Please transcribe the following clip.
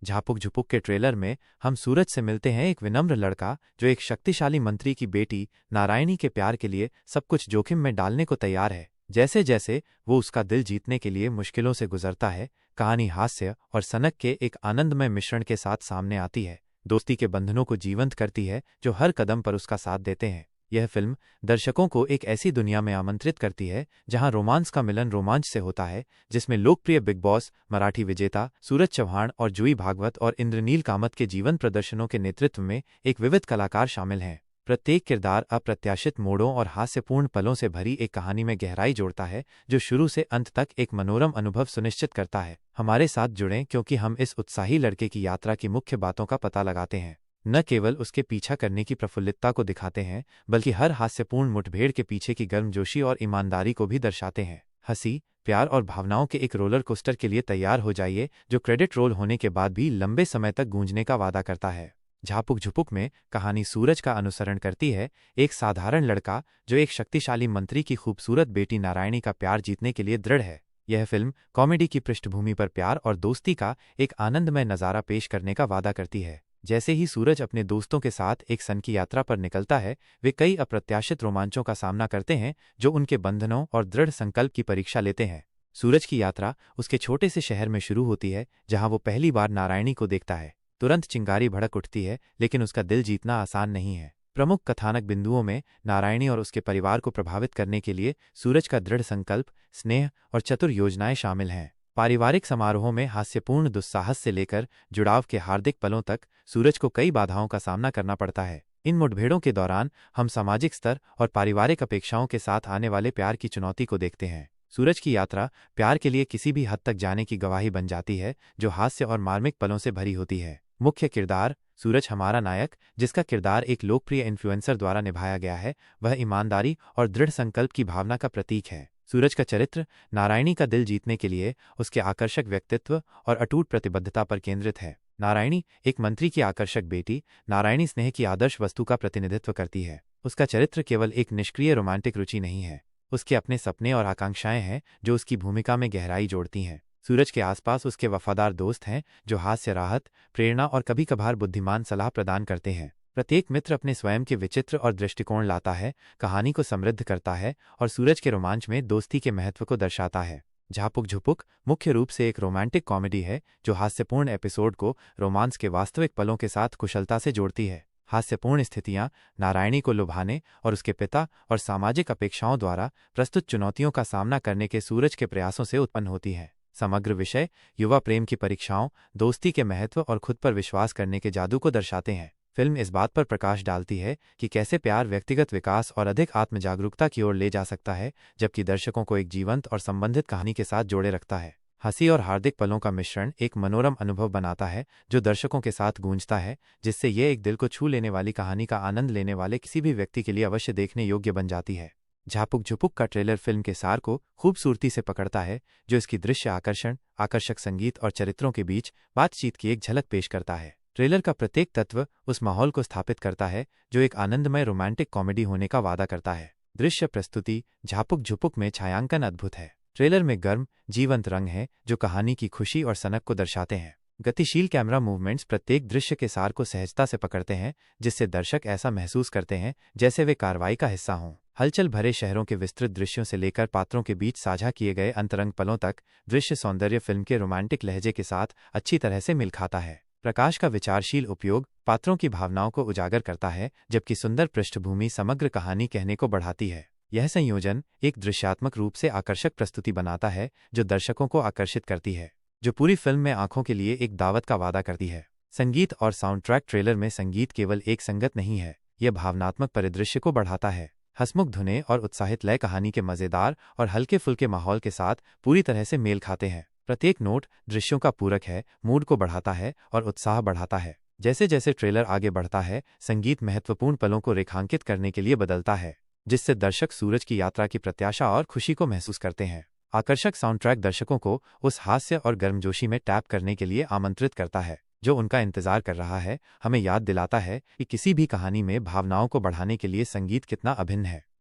झापुक झुपुक के ट्रेलर में हम सूरज से मिलते हैं एक विनम्र लड़का जो एक शक्तिशाली मंत्री की बेटी नारायणी के प्यार के लिए सब कुछ जोखिम में डालने को तैयार है। जैसे जैसे वो उसका दिल जीतने के लिए मुश्किलों से गुजरता है, कहानी हास्य और सनक के एक आनंदमय मिश्रण के साथ सामने आती है। दोस्ती के बंधनों को जीवंत करती है जो हर कदम पर उसका साथ देते हैं। यह फिल्म दर्शकों को एक ऐसी दुनिया में आमंत्रित करती है जहां रोमांस का मिलन रोमांच से होता है, जिसमें लोकप्रिय बिग बॉस मराठी विजेता सूरज चौहान और जूही भागवत और इंद्रनील कामत के जीवन प्रदर्शनों के नेतृत्व में एक विविध कलाकार शामिल हैं। प्रत्येक किरदार अप्रत्याशित मोड़ों और हास्यपूर्ण पलों से भरी एक कहानी में गहराई जोड़ता है, जो शुरू से अंत तक एक मनोरम अनुभव सुनिश्चित करता है। हमारे साथ जुड़ें क्योंकि हम इस उत्साही लड़के की यात्रा की मुख्य बातों का पता लगाते हैं। न केवल उसके पीछा करने की प्रफुल्लितता को दिखाते हैं, बल्कि हर हास्यपूर्ण मुठभेड़ के पीछे की गर्मजोशी और ईमानदारी को भी दर्शाते हैं। हंसी, प्यार और भावनाओं के एक रोलर कोस्टर के लिए तैयार हो जाइए, जो क्रेडिट रोल होने के बाद भी लंबे समय तक गूंजने का वादा करता है। झापुक झुपुक में कहानी सूरज का अनुसरण करती है, एक साधारण लड़का जो एक शक्तिशाली मंत्री की खूबसूरत बेटी नारायणी का प्यार जीतने के लिए दृढ़ है। यह फिल्म कॉमेडी की पृष्ठभूमि पर प्यार और दोस्ती का एक आनंदमय नज़ारा पेश करने का वादा करती है। जैसे ही सूरज अपने दोस्तों के साथ एक सन की यात्रा पर निकलता है, वे कई अप्रत्याशित रोमांचों का सामना करते हैं जो उनके बंधनों और दृढ़ संकल्प की परीक्षा लेते हैं। सूरज की यात्रा उसके छोटे से शहर में शुरू होती है, जहां वो पहली बार नारायणी को देखता है। तुरंत चिंगारी भड़क उठती है, लेकिन उसका दिल जीतना आसान नहीं है। प्रमुख कथानक बिंदुओं में नारायणी और उसके परिवार को प्रभावित करने के लिए सूरज का दृढ़ संकल्प, स्नेह और चतुर योजनाएं शामिल हैं। पारिवारिक समारोहों में हास्यपूर्ण दुस्साहस से लेकर जुड़ाव के हार्दिक पलों तक सूरज को कई बाधाओं का सामना करना पड़ता है। इन मुठभेड़ों के दौरान हम सामाजिक स्तर और पारिवारिक अपेक्षाओं के साथ आने वाले प्यार की चुनौती को देखते हैं। सूरज की यात्रा प्यार के लिए किसी भी हद तक जाने की गवाही बन जाती है, जो हास्य और मार्मिक पलों से भरी होती है। मुख्य किरदार सूरज हमारा नायक, जिसका किरदार एक लोकप्रिय इन्फ्लुएंसर द्वारा निभाया गया है, वह ईमानदारी और दृढ़ संकल्प की भावना का प्रतीक है। सूरज का चरित्र नारायणी का दिल जीतने के लिए उसके आकर्षक व्यक्तित्व और अटूट प्रतिबद्धता पर केंद्रित है। नारायणी एक मंत्री की आकर्षक बेटी, नारायणी स्नेह की आदर्श वस्तु का प्रतिनिधित्व करती है। उसका चरित्र केवल एक निष्क्रिय रोमांटिक रुचि नहीं है, उसके अपने सपने और आकांक्षाएं हैं जो उसकी भूमिका में गहराई जोड़ती हैं। सूरज के आसपास उसके वफादार दोस्त हैं जो हास्य, राहत, प्रेरणा और कभी कभार बुद्धिमान सलाह प्रदान करते हैं। प्रत्येक मित्र अपने स्वयं के विचित्र और दृष्टिकोण लाता है, कहानी को समृद्ध करता है और सूरज के रोमांच में दोस्ती के महत्व को दर्शाता है। झापुक झुपुक मुख्य रूप से एक रोमांटिक कॉमेडी है जो हास्यपूर्ण एपिसोड को रोमांस के वास्तविक पलों के साथ कुशलता से जोड़ती है। हास्यपूर्ण स्थितियां नारायणी को लुभाने और उसके पिता और सामाजिक अपेक्षाओं द्वारा प्रस्तुत चुनौतियों का सामना करने के सूरज के प्रयासों से उत्पन्न होती हैं। समग्र विषय युवा प्रेम की परीक्षाओं, दोस्ती के महत्व और खुद पर विश्वास करने के जादू को दर्शाते हैं। फिल्म इस बात पर प्रकाश डालती है कि कैसे प्यार व्यक्तिगत विकास और अधिक आत्मजागरूकता की ओर ले जा सकता है, जबकि दर्शकों को एक जीवंत और संबंधित कहानी के साथ जोड़े रखता है। हंसी और हार्दिक पलों का मिश्रण एक मनोरम अनुभव बनाता है जो दर्शकों के साथ गूंजता है, जिससे यह एक दिल को छू लेने वाली कहानी का आनंद लेने वाले किसी भी व्यक्ति के लिए अवश्य देखने योग्य बन जाती है। झापुक झुपुक का ट्रेलर फिल्म के सार को खूबसूरती से पकड़ता है, जो इसकी दृश्य आकर्षण, आकर्षक संगीत और चरित्रों के बीच बातचीत की एक झलक पेश करता है। ट्रेलर का प्रत्येक तत्व उस माहौल को स्थापित करता है जो एक आनंदमय रोमांटिक कॉमेडी होने का वादा करता है। दृश्य प्रस्तुति झापुक झुपुक में छायांकन अद्भुत है। ट्रेलर में गर्म, जीवंत रंग हैं जो कहानी की खुशी और सनक को दर्शाते हैं। गतिशील कैमरा मूवमेंट्स प्रत्येक दृश्य के सार को सहजता से पकड़ते हैं, जिससे दर्शक ऐसा महसूस करते हैं जैसे वे कार्रवाई का हिस्सा हों। हलचल भरे शहरों के विस्तृत दृश्यों से लेकर पात्रों के बीच साझा किए गए अंतरंग पलों तक, दृश्य सौंदर्य फिल्म के रोमांटिक लहजे के साथ अच्छी तरह से मिल खाता है। प्रकाश का विचारशील उपयोग पात्रों की भावनाओं को उजागर करता है, जबकि सुंदर पृष्ठभूमि समग्र कहानी कहने को बढ़ाती है। यह संयोजन एक दृश्यात्मक रूप से आकर्षक प्रस्तुति बनाता है जो दर्शकों को आकर्षित करती है, जो पूरी फिल्म में आंखों के लिए एक दावत का वादा करती है। संगीत और साउंड ट्रैक ट्रेलर में संगीत केवल एक संगत नहीं है, यह भावनात्मक परिदृश्य को बढ़ाता है। हंसमुख धुनें और उत्साहित लय कहानी के मजेदार और हल्के फुल्के माहौल के साथ पूरी तरह से मेल खाते हैं। प्रत्येक नोट दृश्यों का पूरक है, मूड को बढ़ाता है और उत्साह बढ़ाता है। जैसे जैसे ट्रेलर आगे बढ़ता है, संगीत महत्वपूर्ण पलों को रेखांकित करने के लिए बदलता है, जिससे दर्शक सूरज की यात्रा की प्रत्याशा और खुशी को महसूस करते हैं। आकर्षक साउंड ट्रैक दर्शकों को उस हास्य और गर्मजोशी में टैप करने के लिए आमंत्रित करता है जो उनका इंतजार कर रहा है। हमें याद दिलाता है कि किसी भी कहानी में भावनाओं को बढ़ाने के लिए संगीत कितना अभिन्न है।